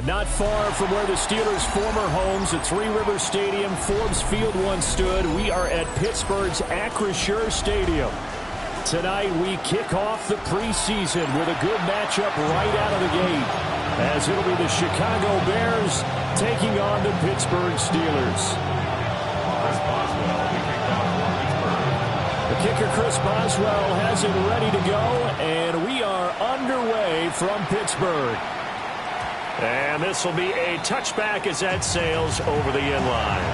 But not far from where the Steelers' former homes at Three Rivers Stadium, Forbes Field once stood, we are at Pittsburgh's Acrisure Stadium. Tonight we kick off the preseason with a good matchup right out of the gate, as it'll be the Chicago Bears taking on the Pittsburgh Steelers. The kicker, Chris Boswell, has it ready to go, and we are underway from Pittsburgh. And this will be a touchback as that sails over the end line.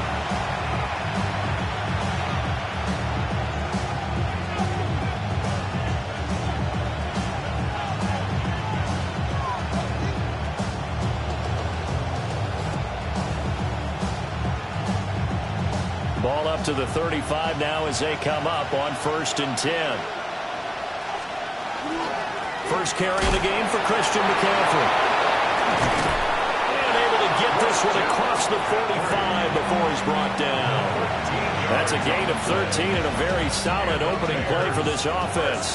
Ball up to the 35 now as they come up on 1st and 10. First carry of the game for Christian McCaffrey. And able to get this one across the 45 before he's brought down. That's a gain of 13 and a very solid opening play for this offense.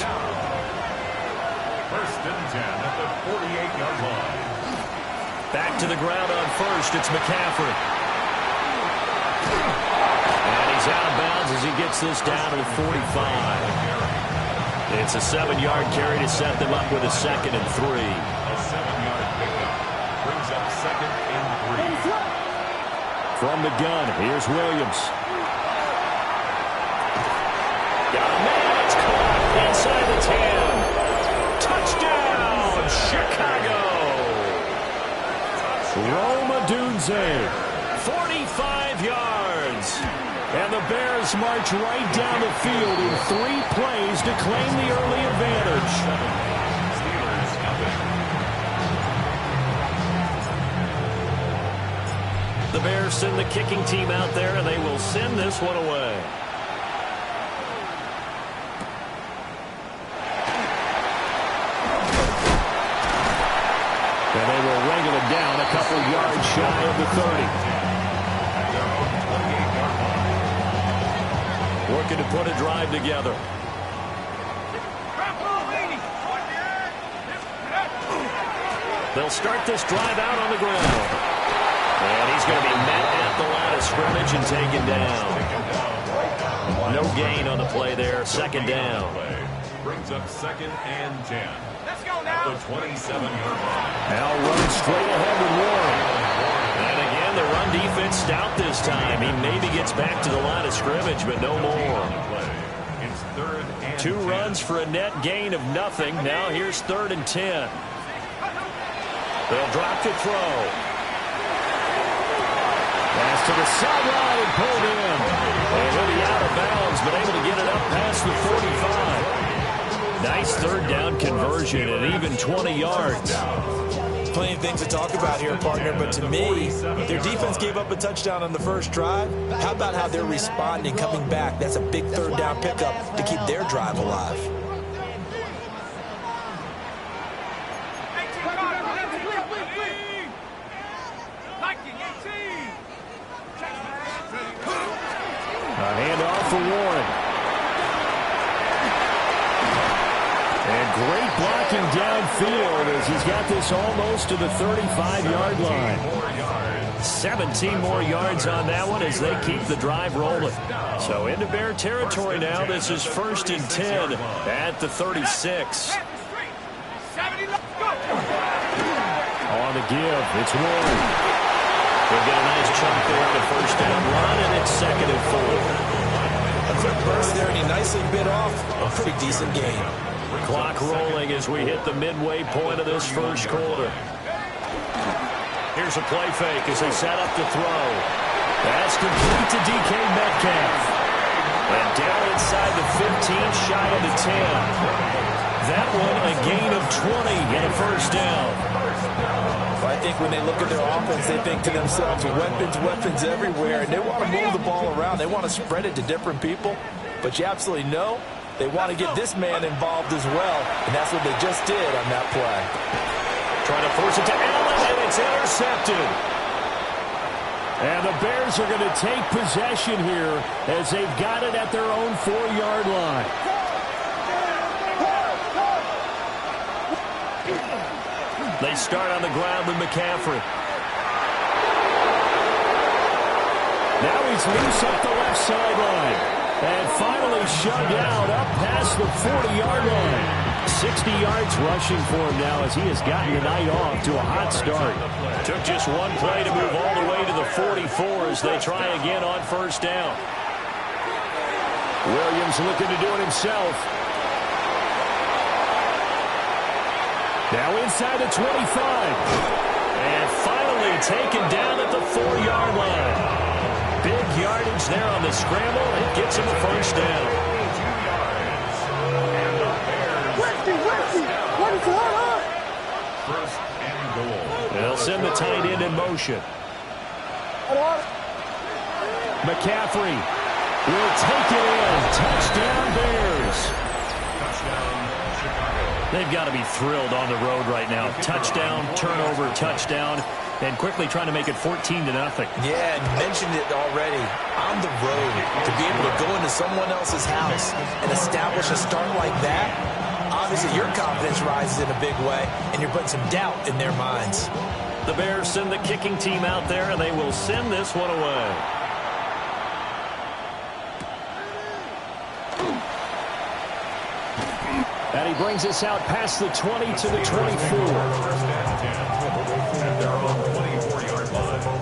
1st and 10 at the 48-yard line. Back to the ground on first. It's McCaffrey. And he's out of bounds as he gets this down to the 45. It's a 7-yard carry to set them up with a 2nd and 3. A 7-yard pickup brings up 2nd and 3. From the gun, here's Williams. Got a man, it's caught inside the 10. Touchdown, Chicago. Rome Odunze, 45 yards. And the Bears march right down the field in 3 plays to claim the early advantage. Steelers have it. The Bears send the kicking team out there, and they will send this one away. And they will wrangle it down a couple yards shy of the 30. Working to put a drive together. They'll start this drive out on the ground. And he's going to be met at the line of scrimmage and taken down. No gain on the play there. 2nd down. Brings up 2nd and 10. Let's go now. At the 27-yard line. Now runs straight ahead with Warren. And again, the run defense stout this time. He maybe gets back to the line of scrimmage, but no more. It's 3rd and 2 10. runs for a net gain of nothing. Now here's 3rd and 10. They'll drop to throw. Pass to the sideline and pulled in. And he'll be out of bounds, but able to get it up past the 45. Nice 3rd down conversion and even 20 yards. Plenty of things to talk about here, partner, but to me, their defense gave up a touchdown on the first drive. How about how they're responding, coming back? That's a big 3rd down pickup to keep their drive alive. A handoff for Warren. And great blocking downfield as he's got this almost to the 35-yard line. 17 more yards on that one as they keep the drive rolling. So into Bear territory now. This is 1st and 10 at the 36. On the give, it's Warren. They'll get a nice chunk there on the 1st down run, and it's 2nd and 4. A quick burst there, and he nicely bit off a pretty decent gain. Clock rolling as we hit the midway point of this 1st quarter. Here's a play fake as they set up to throw. That's complete to DK Metcalf. And down inside the 15, shy of the 10. That one a gain of 20 and a 1st down. I think when they look at their offense, they think to themselves, weapons everywhere, and they want to move the ball around. They want to spread it to different people, but you absolutely know they want to get this man involved as well, and that's what they just did on that play. Trying to force it to Allen, and it's intercepted. And the Bears are going to take possession here as they've got it at their own 4-yard line. They start on the ground with McCaffrey. Now he's loose up the left sideline. And finally shoved out up past the 40-yard line. 60 yards rushing for him now as he has gotten the night off to a hot start. Took just one play to move all the way to the 44 as they try again on first down. Williams looking to do it himself. Now inside the 25. And finally taken down at the 4-yard line. Big yardage there on the scramble. It gets him a first down. First and goal. They'll send the tight end in motion. McCaffrey will take it in. Touchdown, Bears. Touchdown, Chicago. They've got to be thrilled on the road right now. Touchdown, turnover, touchdown, and quickly trying to make it 14-0. Yeah, and mentioned it already. On the road, to be able to go into someone else's house and establish a start like that, obviously your confidence rises in a big way, and you're putting some doubt in their minds. The Bears send the kicking team out there, and they will send this one away. And he brings us out past the 20 to the 24.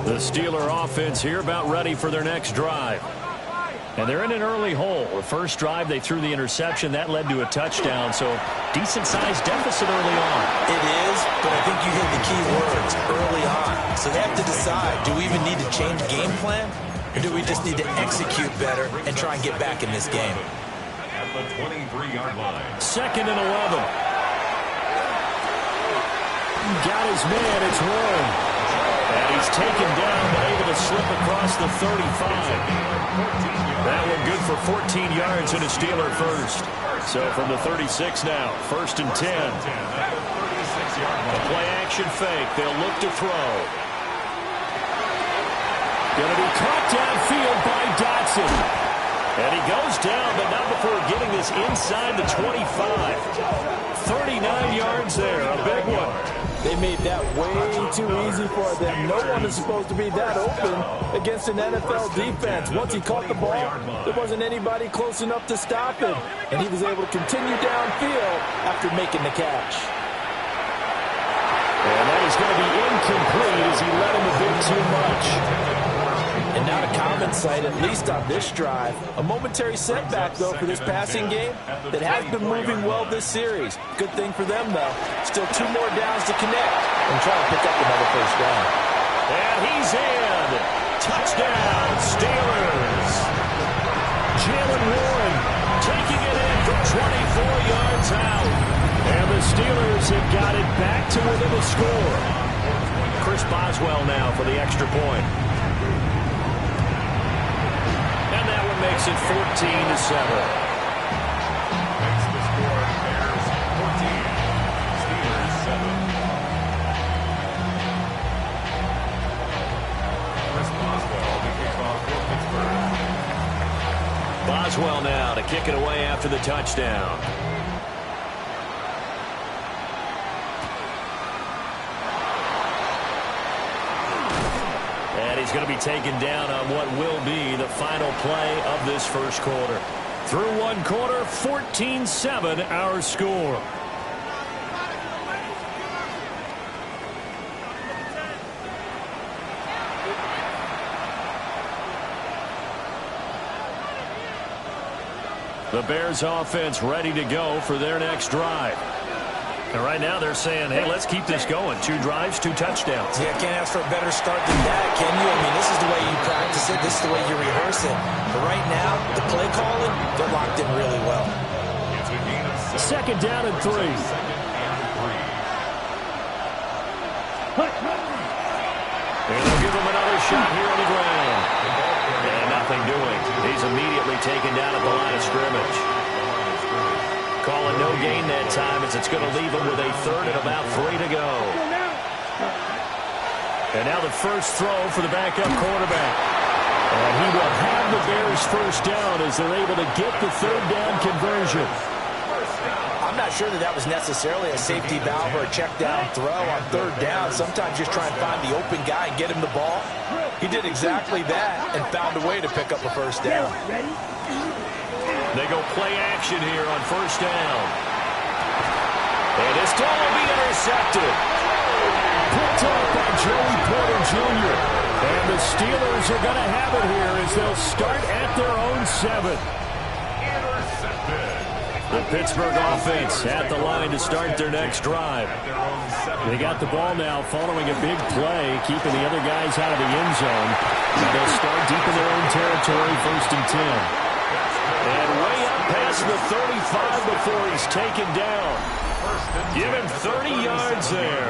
The Steeler offense here about ready for their next drive. And they're in an early hole. The first drive, they threw the interception. That led to a touchdown, so decent-sized deficit early on. It is, but I think you hit the key words, early on. So they have to decide, do we even need to change game plan, or do we just need to execute better and try and get back in this game? At the 23-yard line. 2nd and 11. Got his man, it's Warren. And he's taken down, but able to slip across the 35. That one good for 14 yards and a Steeler first. So from the 36 now, 1st and 10. A play-action fake. They'll look to throw. Going to be caught downfield by Dotson. And he goes down, but not before getting this inside the 25. 39 yards there, a big one. They made that way too easy for them. No one is supposed to be that open against an NFL defense. Once he caught the ball, there wasn't anybody close enough to stop him. And he was able to continue downfield after making the catch. And that is going to be incomplete as he let him a bit too much. And not a common sight, at least on this drive. A momentary setback, though, for this passing game that has been moving well this series. Good thing for them, though. Still 2 more downs to connect and try to pick up another first down. And he's in. Touchdown, Steelers. Jaylen Warren taking it in from 24 yards out. And the Steelers have got it back to within a score. Chris Boswell now for the extra point. And that one makes it 14-7. Makes the score Bears 14, Steelers 7. Chris Boswell, the kickoff for Pittsburgh. Boswell now to kick it away after the touchdown. And he's going to be taken down on what will be the final play of this first quarter. Through one quarter, 14-7 our score. The Bears offense ready to go for their next drive. And right now they're saying, hey, let's keep this going. 2 drives, 2 touchdowns. Yeah, can't ask for a better start than that, can you? I mean, this is the way you practice it. This is the way you rehearse it. But right now, the play calling, they're locked in really well. It's a gain of 7. 2nd down and 3. 2nd and 3. And they'll give him another shot here on the ground. And nothing doing. He's immediately taken down at the line of scrimmage. Calling no gain that time as it's going to leave him with a 3rd and about 3 to go. And now the first throw for the backup quarterback. And he will have the Bears first down as they're able to get the 3rd down conversion. I'm not not sure that was necessarily a safety valve or a check down throw on third down. Sometimes just try and find the open guy and get him the ball. He did exactly that and found a way to pick up a first down. They go play action here on first down. And this ball will be intercepted. Picked up by Joey Porter Jr. And the Steelers are going to have it here as they'll start at their own 7. The Pittsburgh offense at the line to start their next drive. They got the ball now following a big play, keeping the other guys out of the end zone. They'll start deep in their own territory, 1st and 10. And way up past the 35 before he's taken down. Give him 30 yards there.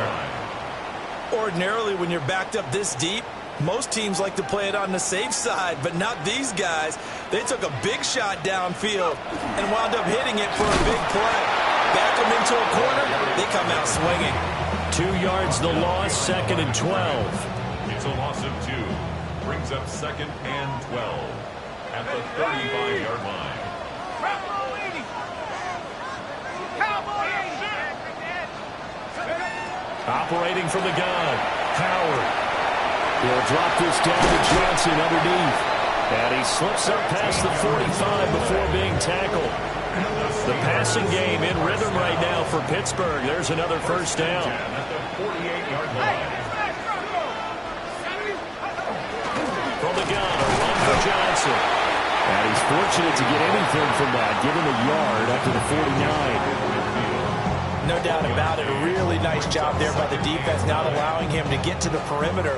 Ordinarily, when you're backed up this deep, most teams like to play it on the safe side, but not these guys. They took a big shot downfield and wound up hitting it for a big play. Back them into a corner, they come out swinging. 2 yards the loss, 2nd and 12. It's a loss of 2. Brings up 2nd and 12 at the 35-yard line. Operating from the gun, Howard. He'll drop this down to Johnson underneath. And he slips up past the 45 before being tackled. The passing game in rhythm right now for Pittsburgh. There's another first down. At the 48-yard line. From the gun, a run for Johnson. And he's fortunate to get anything from that. Give him a yard up to the 49. No doubt about it. A really nice job there by the defense, not allowing him to get to the perimeter.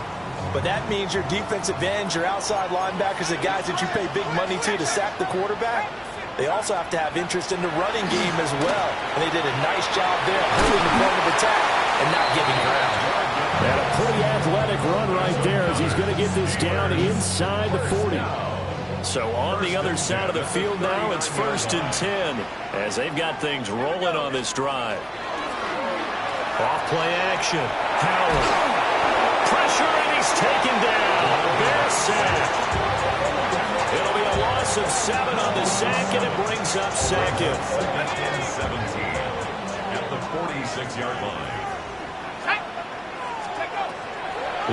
But that means your defensive ends, your outside linebackers, the guys that you pay big money to sack the quarterback, they also have to have interest in the running game as well. And they did a nice job there, holding the point of attack and not giving ground. And a pretty athletic run right there as he's going to get this down inside the 40. So on the other side of the field now, it's 1st and 10 as they've got things rolling on this drive. Off play action. Howard. Pressure, and he's taken down. Bear sack. It'll be a loss of 7 on the sack, and it brings up 2nd. 17 at the 46-yard line.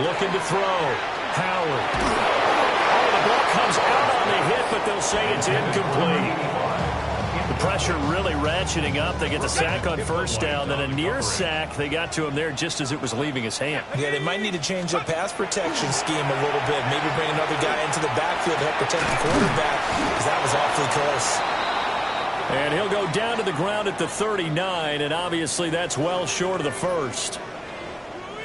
Looking to throw. Howard. Oh, the ball comes out on the hit, but they'll say it's incomplete. The pressure really ratcheting up. They get the sack on first down, then a near sack. They got to him there just as it was leaving his hand. Yeah, they might need to change their pass protection scheme a little bit. Maybe bring another guy into the backfield to help protect the quarterback, because that was awfully close. And he'll go down to the ground at the 39, and obviously that's well short of the first.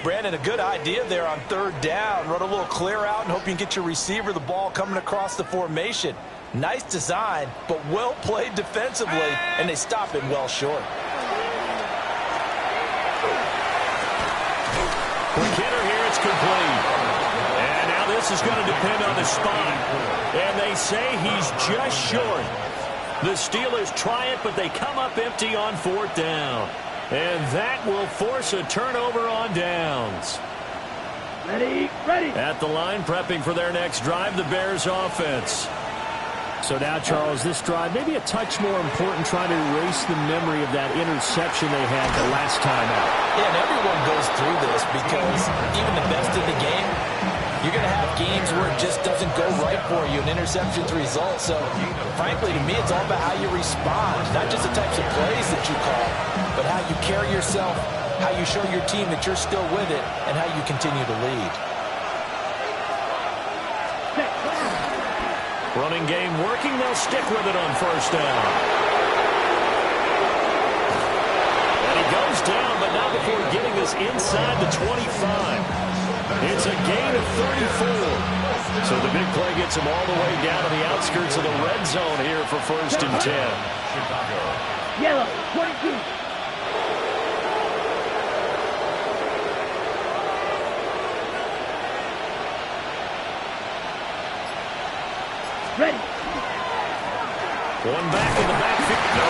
Brandon, a good idea there on third down. Run a little clear out and hope you can get your receiver the ball coming across the formation. Nice design, but well played defensively, and they stop it well short. Quick hitter here, it's complete. And now this is going to depend on the spot. And they say he's just short. The Steelers try it, but they come up empty on 4th down. And that will force a turnover on downs. Ready. At the line, prepping for their next drive, the Bears offense. So now, Charles, this drive maybe a touch more important, trying to erase the memory of that interception they had the last time out. Yeah, and everyone goes through this because even the best in the game, you're going to have games where it just doesn't go right for you, and interceptions result. So, frankly, to me, it's all about how you respond, not just the types of plays that you call, but how you carry yourself, how you show your team that you're still with it, and how you continue to lead. Running game working. They'll stick with it on first down. And he goes down, but not before getting this inside the 25. It's a gain of 34. So the big play gets him all the way down to the outskirts of the red zone here for 1st and 10. Chicago. Yellow, 22. Ready. One back in the backfield. No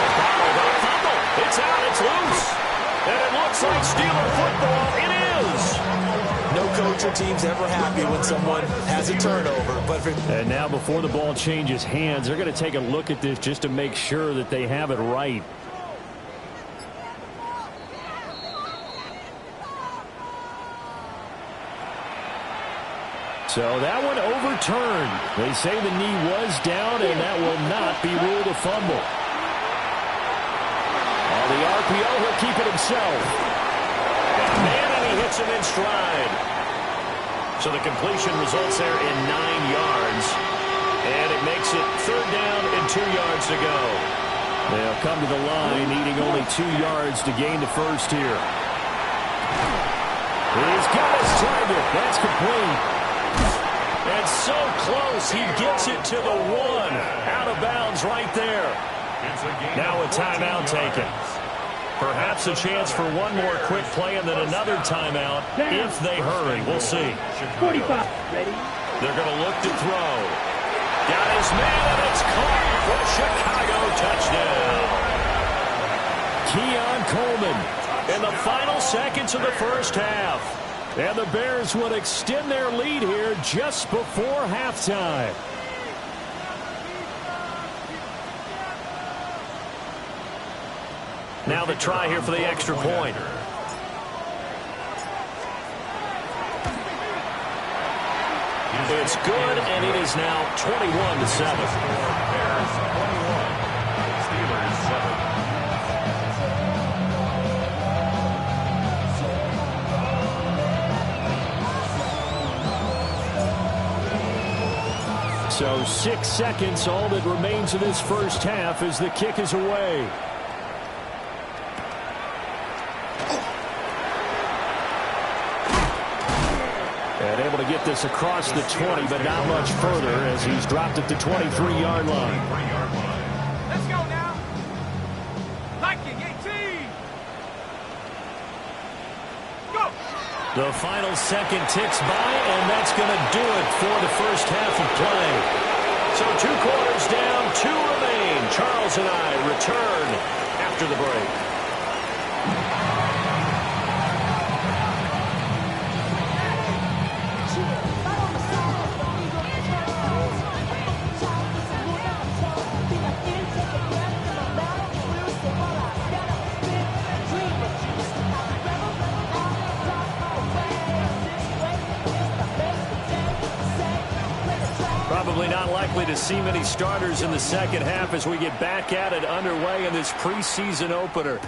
fumble. It's out. It's loose. And it looks like Steeler football. It is. No coach or team's ever happy when someone has a turnover. And now before the ball changes hands, they're going to take a look at this just to make sure that they have it right. So that one overturned. They say the knee was down, and that will not be ruled a fumble. On the RPO, he'll keep it himself. And he hits him in stride. So the completion results there in 9 yards. And it makes it 3rd down and 2 yards to go. They'll come to the line, needing only 2 yards to gain the first here. He's got his target. That's complete. And so close, he gets it to the 1. Out of bounds right there. Now a timeout taken. Perhaps a chance for one more quick play and then another timeout if they hurry. We'll see. 45. Ready? They're going to look to throw. Got his man, and it's caught for Chicago. Touchdown. Keon Coleman in the final seconds of the first half. And the Bears would extend their lead here just before halftime. Now the try here for the extra point. It's good, and it is now 21-7. Bears 21, Steelers 7. So 6 seconds, all that remains of this first half as the kick is away. And able to get this across the 20, but not much further as he's dropped at the 23-yard line. Let's go now. Viking 18. Go. The final second ticks by, and that's going to do it for the first half of play. So 2 quarters down, 2 remain. Charles and I return after the break. Probably not likely to see many starters in the second half as we get back at it underway in this preseason opener.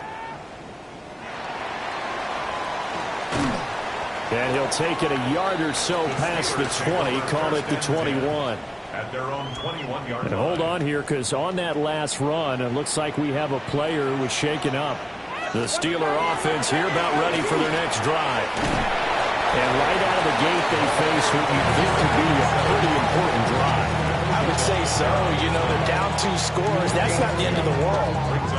And he'll take it a yard or so past the 20, call it the 21. At their own 21-yard And hold on here, because on that last run, it looks like we have a player who was shaken up. The Steeler offense here about ready for their next drive. And right out of the gate, they face what you think could be a pretty important drive. I would say so. You know, they're down 2 scores. That's not the end of the world.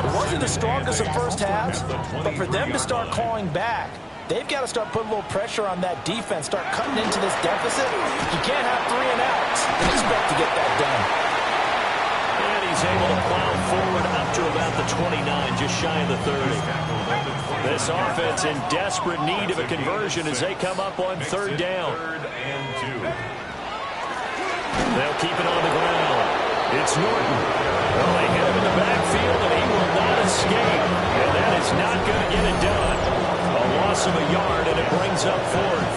It wasn't the strongest of first halves, but for them to start clawing back, they've got to start putting a little pressure on that defense, start cutting into this deficit. You can't have 3 and outs and expect to get that done. And he's able to plow forward up to about the 29, just shy of the 30. This offense in desperate need of a conversion as they come up on 3rd down. 3rd and 2. They'll keep it on the ground. It's Norton. Well, they hit him in the backfield, and he will not escape. And that is not going to get it done. A loss of a yard, and it brings up 4th.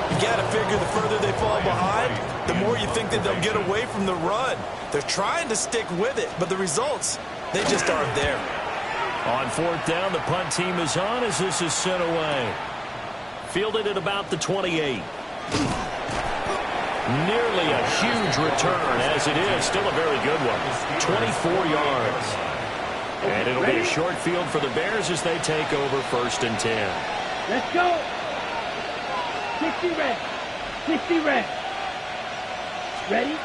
You got to figure the further they fall behind, the more you think that they'll get away from the run. They're trying to stick with it, but the results, they just aren't there. On 4th down, the punt team is on as this is sent away. Fielded at about the 28. Nearly a huge return, as it is. Still a very good one. 24 yards. And it'll be a short field for the Bears as they take over 1st and 10. Let's go. 60 red. 60 red. Ready?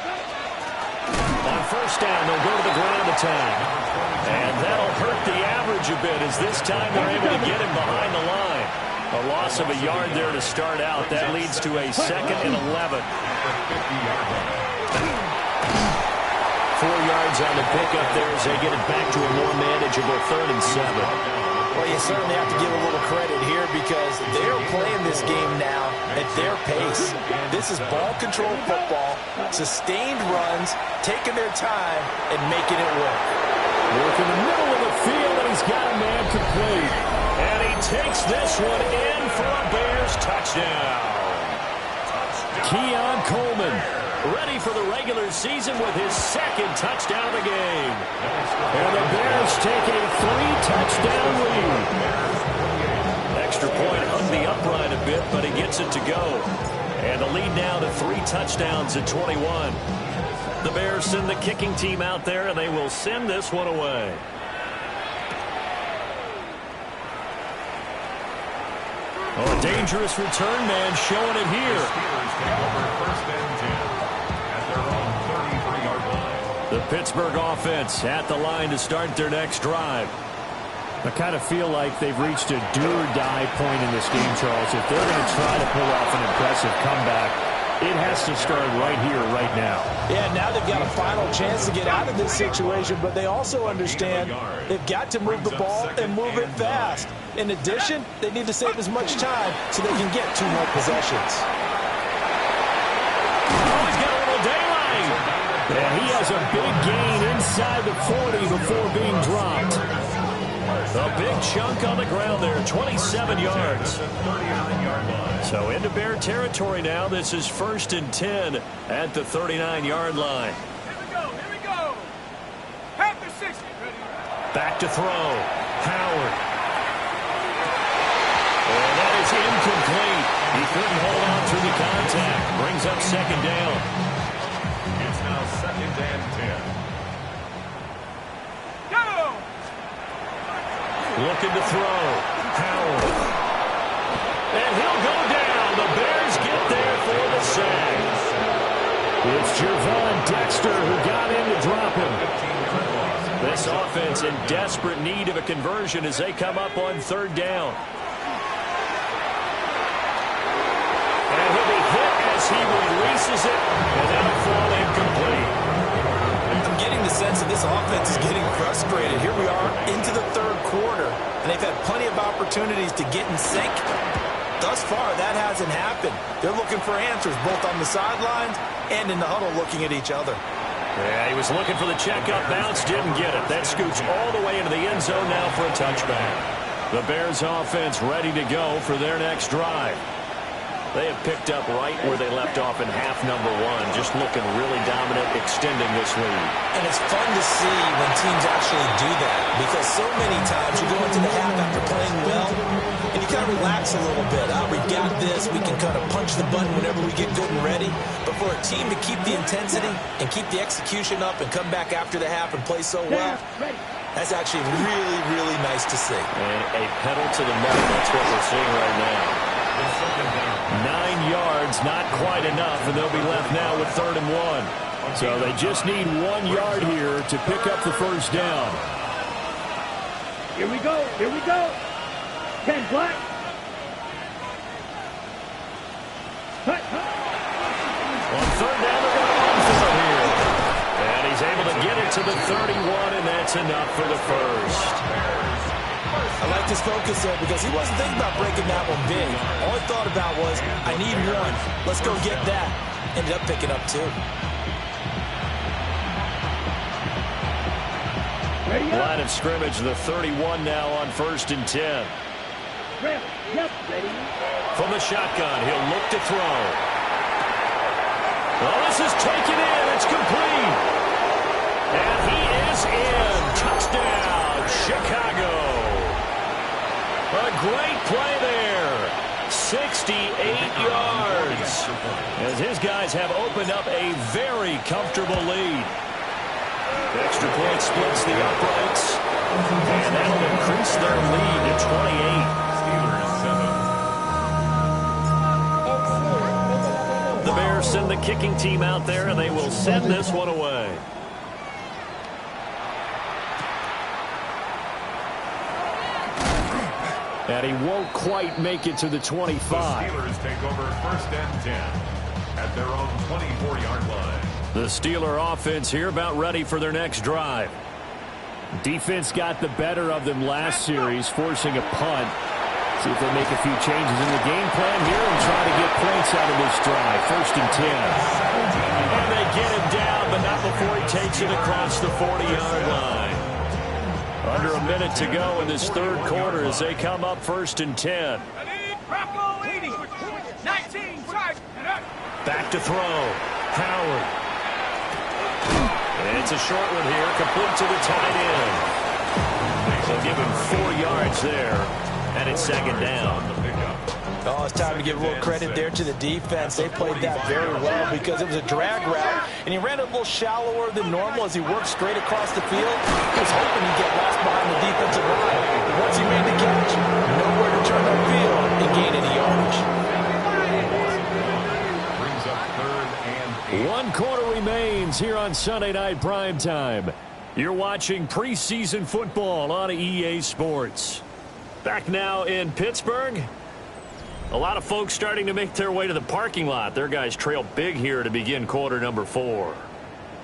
On 1st down, they'll go to the ground attack. And that'll hurt the average a bit as this time they're able to get him behind the line. A loss of a yard there to start out. That leads to a 2nd and 11. 4 yards on the pickup there as they get it back to a more manageable 3rd and 7. Well, you certainly have to give a little credit here because they're playing this game now at their pace. This is ball control football, sustained runs, taking their time, and making it work. Work in the middle of the field, and he's got a man complete. And he takes this one in for a Bears touchdown. Keon Coleman, ready for the regular season with his second touchdown of the game. And the Bears take a 3-touchdown lead. Extra point hung the upright a bit, but he gets it to go. And the lead now to 3 touchdowns at 21. The Bears send the kicking team out there, and they will send this one away. Oh, a dangerous return man showing it here. Steelers take over 1st and 10 at their own 33-yard line. The Pittsburgh offense at the line to start their next drive. I kind of feel like they've reached a do-or-die point in this game, Charles. If they're going to try to pull off an impressive comeback, it has to start right here, right now. Yeah, now they've got a final chance to get out of this situation, but they also understand they've got to move the ball and move it fast. In addition, they need to save as much time so they can get 2 more possessions. Oh, he's got a little daylight. Yeah, he has a big gain inside the 40 before being dropped. A big chunk on the ground there, 27 yards. So into Bear territory now. This is 1st and 10 at the 39-yard line. Here we go. Half the 60. Ready? Back to throw. Howard. And that is incomplete. He couldn't hold on through the contact. Brings up 2nd down. It's now 2nd and 10. Go! Looking to throw. Howard. And he'll go down. The Bears get there for the sack. It's Gervon Dexter who got in to drop him. This offense in desperate need of a conversion as they come up on 3rd down. And he'll be hit as he releases it, and that'll fall incomplete. I'm getting the sense that this offense is getting frustrated. Here we are into the 3rd quarter, and they've had plenty of opportunities to get in sync. Thus far, that hasn't happened. They're looking for answers both on the sidelines and in the huddle looking at each other. Yeah, he was looking for the checkup bounce, didn't get it. That scoots all the way into the end zone now for a touchback. The Bears offense ready to go for their next drive. They have picked up right where they left off in half number 1, just looking really dominant, extending this lead. And it's fun to see when teams actually do that, because so many times you go into the half after playing well, and you kind of relax a little bit. We've got this. We can kind of punch the button whenever we get good and ready. But for a team to keep the intensity and keep the execution up and come back after the half and play so well, that's actually really, really nice to see. And a pedal to the metal. That's what we're seeing right now. 9 yards, not quite enough, and they'll be left now with 3rd and 1. So they just need 1 yard here to pick up the 1st down. Here we go. Here we go. 10 black. Cut. On 3rd down, they're going to run for it here. And he's able to get it to the 31, and that's enough for the 1st. I liked his focus there because he wasn't thinking about breaking that one big. All he thought about was, I need 1. Let's go get that. Ended up picking up 2. Line of scrimmage, the 31 now on 1st and 10. Yep, ready. From the shotgun, he'll look to throw. Well, this is taken in. It's complete. And he is in. Touchdown, Chicago. A great play there. 68 yards. As his guys have opened up a very comfortable lead. Extra point splits the uprights. And that'll increase their lead to 28. The Bears send the kicking team out there, and they will send this one away. And he won't quite make it to the 25. The Steelers take over 1st and 10 at their own 24-yard line. The Steeler offense here about ready for their next drive. Defense got the better of them last series, forcing a punt. See if they make a few changes in the game plan here and try to get points out of this drive. 1st and 10. And they get him down, but not before he takes it across the 40-yard line. Under a minute to go in this 3rd quarter as they come up 1st and 10. Back to throw. Howard. And it's a short one here, complete to the tight end. They'll give him 4 yards there, and it's second down. Oh, it's time to give a little credit there to the defense. They played that very well because it was a drag route, and he ran a little shallower than normal as he worked straight across the field. He was hoping he'd get lost behind the defensive line. Once he made the catch, nowhere to turn upfield and gain any yardage. Brings up 3rd and 8. 1 quarter remains here on Sunday Night Primetime. You're watching preseason football on EA Sports. Back now in Pittsburgh. A lot of folks starting to make their way to the parking lot. Their guys trail big here to begin quarter number 4.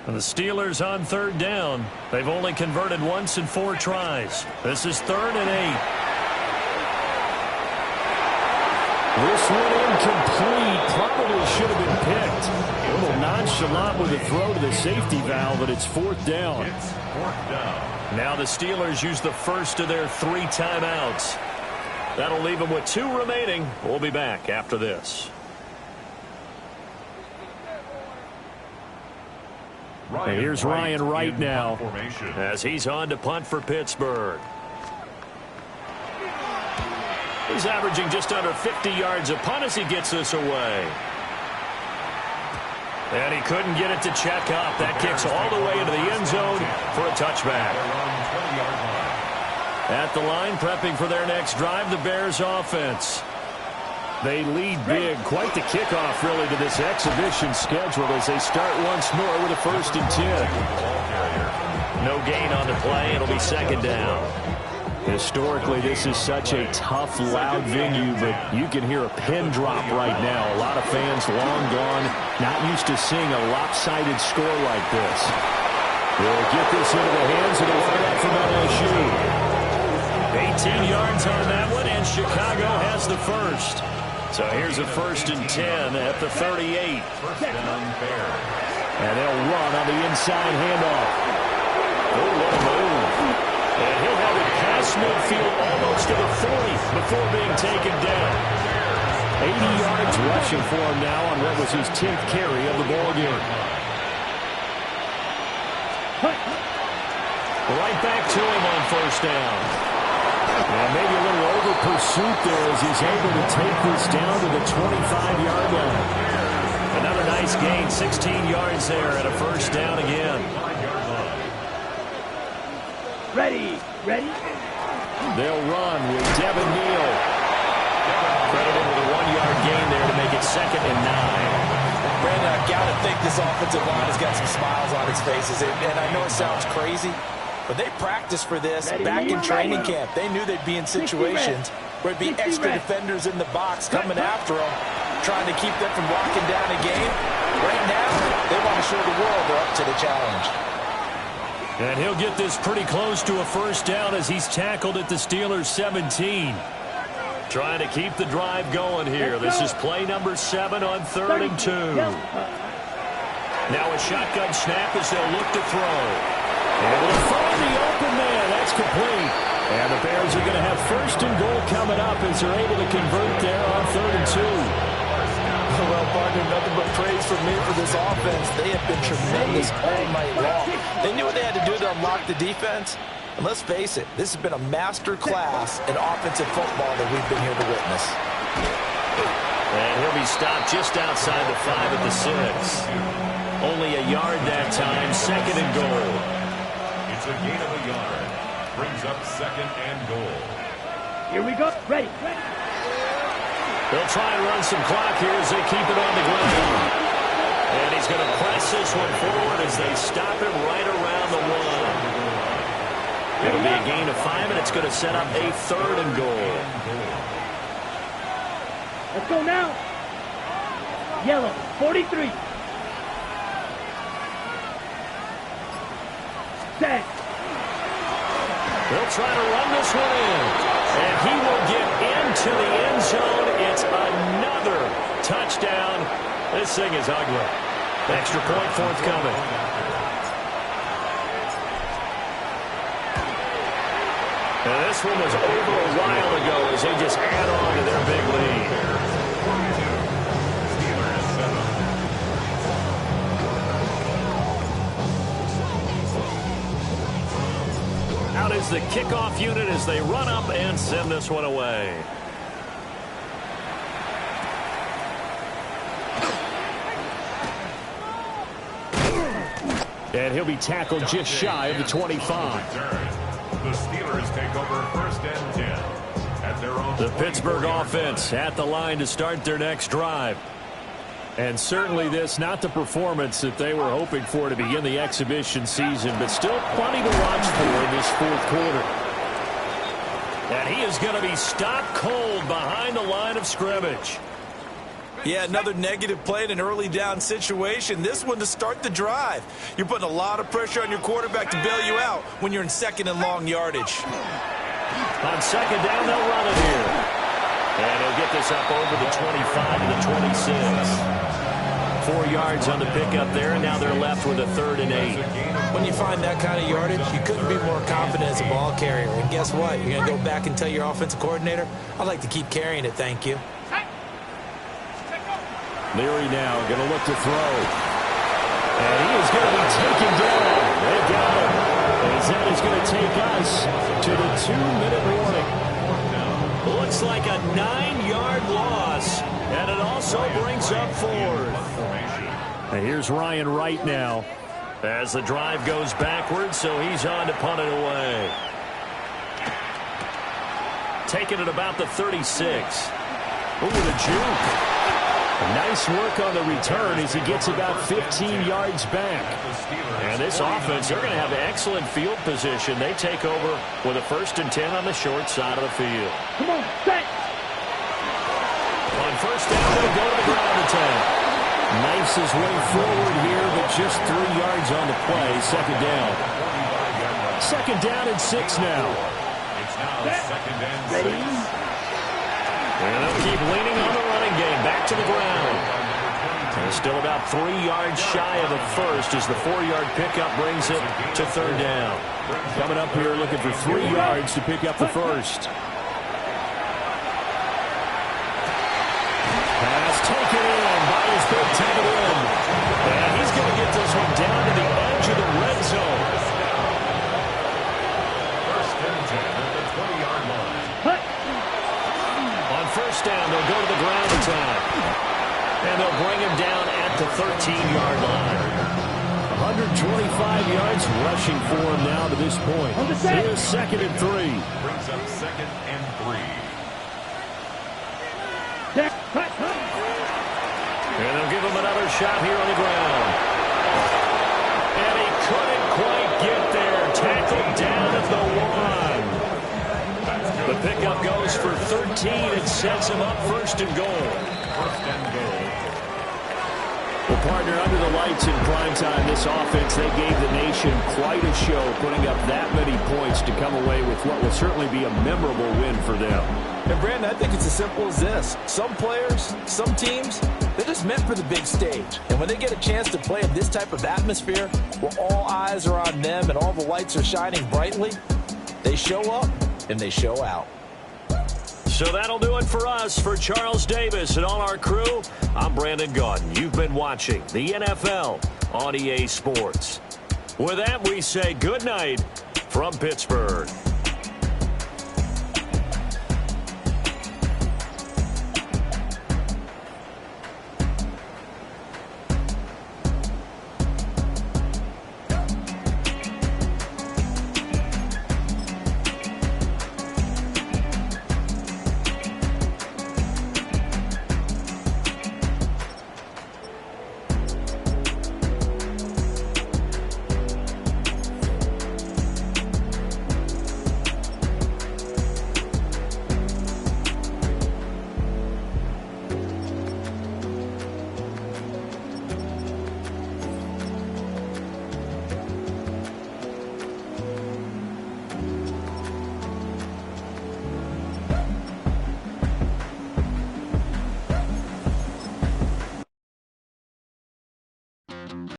And the Steelers on 3rd down. They've only converted once in 4 tries. This is 3rd and 8. This one incomplete. Probably should have been picked. A little nonchalant with a throw to the safety valve, but it's 4th down. It's 4th down. Now the Steelers use the first of their 3 timeouts. That'll leave them with 2 remaining. We'll be back after this. And here's Ryan Wright now as he's on to punt for Pittsburgh. He's averaging just under 50 yards a punt as he gets this away. And he couldn't get it to check up. That kicks all the way into the end zone for a touchback. At the line, prepping for their next drive, the Bears offense. They lead big. Quite the kickoff, really, to this exhibition schedule as they start once more with a 1st and 10. No gain on the play. It'll be 2nd down. Historically, this is such a tough, loud venue, but you can hear a pin drop right now. A lot of fans long gone, not used to seeing a lopsided score like this. They'll get this into the hands of the wideout from LSU. 18 yards on that one, and Chicago has the first. So here's a 1st and 10 at the 38. First down, Bears. And they'll run on the inside handoff. Oh, what a move. And he'll have it past midfield almost to the 40 before being taken down. 80 yards rushing for him now on what was his 10th carry of the ballgame. Right back to him on 1st down. And maybe a little over pursuit there as he's able to take this down to the 25-yard line. Another nice gain, 16 yards there at a 1st down again. Ready. They'll run with Devin Neal. Credited with a 1-yard gain there to make it 2nd and 9. Brandon, I've got to think this offensive line has got some smiles on its faces. And I know it sounds crazy, but they practiced for this back in training camp. They knew they'd be in situations where it'd be extra defenders in the box coming after them, trying to keep them from locking down a game. Right now, they want to show the world they're up to the challenge. And he'll get this pretty close to a 1st down as he's tackled at the Steelers' 17. Trying to keep the drive going here. This is play number 7 on 3rd and 2. Now a shotgun snap as they'll look to throw. Able to find the open man. That's complete. And the Bears are going to have 1st and goal coming up as they're able to convert there on 3rd and 2. Well, partner, nothing but praise from me for this offense. They have been tremendous all night long. They knew what they had to do to unlock the defense. And let's face it, this has been a master class in offensive football that we've been here to witness. And he'll be stopped just outside the 5 at the 6. Only a yard that time, 2nd and goal. It's a gain of a yard. Brings up 2nd and goal. Here we go. Ready. They'll try and run some clock here as they keep it on the ground. And he's going to press this one forward as they stop him right around the 1. It'll be a gain of 5, and it's going to set up a 3rd and goal. Let's go now. Yellow, 43. Set. They'll try to run this one in. And he will get into the end zone. It's another touchdown. This thing is ugly. Extra point forthcoming. And this one was over a while ago as they just add on to their big lead. out is the kickoff unit as they run up and send this one away. And he'll be tackled just shy of the 25. The Steelers take over 1st and 10 at their own. The Pittsburgh offense at the line to start their next drive. And certainly this, not the performance that they were hoping for to begin the exhibition season, but still plenty to watch for in this 4th quarter. And he is going to be stopped cold behind the line of scrimmage. Yeah, another negative play in an early down situation. This one to start the drive. You're putting a lot of pressure on your quarterback to bail you out when you're in 2nd and long yardage. On 2nd down, they'll run it here. And he'll get this up over the 25 to the 26. 4 yards on the pickup there, and now they're left with a 3rd and 8. When you find that kind of yardage, you couldn't be more confident as a ball carrier. And guess what? You're going to go back and tell your offensive coordinator, I'd like to keep carrying it, thank you. Leary now going to look to throw. And he is going to be taken down. They got him. As that is going to take us to the 2-minute warning. Looks like a 9-yard loss. And it also brings up 4th. And here's Ryan Wright now as the drive goes backwards, so he's on to punt it away. Taking it about the 36. Ooh, the juke. Nice work on the return as he gets about 15 yards back. And this offense, they're going to have excellent field position. They take over with a 1st and 10 on the short side of the field. Come on, set. On 1st down, they'll go to the ground attack. Knifes his way forward here, but just 3 yards on the play. 2nd down. 2nd down and 6 now. It's now 2nd and 6. And they'll keep leaning on the running game. Back to the ground. And still about 3 yards shy of a 1st as the 4-yard pickup brings it to 3rd down. Coming up here looking for 3 yards to pick up the 1st. Pass taken in by his big tight end. And he's going to get this one down to the edge of the red zone. 1st and 10 at the 20-yard line. 1st down, they'll go to the ground attack. And they'll bring him down at the 13-yard line. 125 yards rushing for him now to this point. Here's 2nd and 3. Brings up 2nd and 3. And they'll give him another shot here on the ground. And he couldn't quite get there. Tackled down at the 1. The pickup goes for 13 and sets him up 1st and goal. 1st and goal. Well, partner, under the lights in primetime, this offense, they gave the nation quite a show, putting up that many points to come away with what will certainly be a memorable win for them. And, Brandon, I think it's as simple as this. Some players, some teams, they're just meant for the big stage. And when they get a chance to play in this type of atmosphere, where all eyes are on them and all the lights are shining brightly, they show up and they show out. So that'll do it for us. For Charles Davis and all our crew, I'm Brandon Gaudin. You've been watching the NFL on EA Sports. With that, we say good night from Pittsburgh.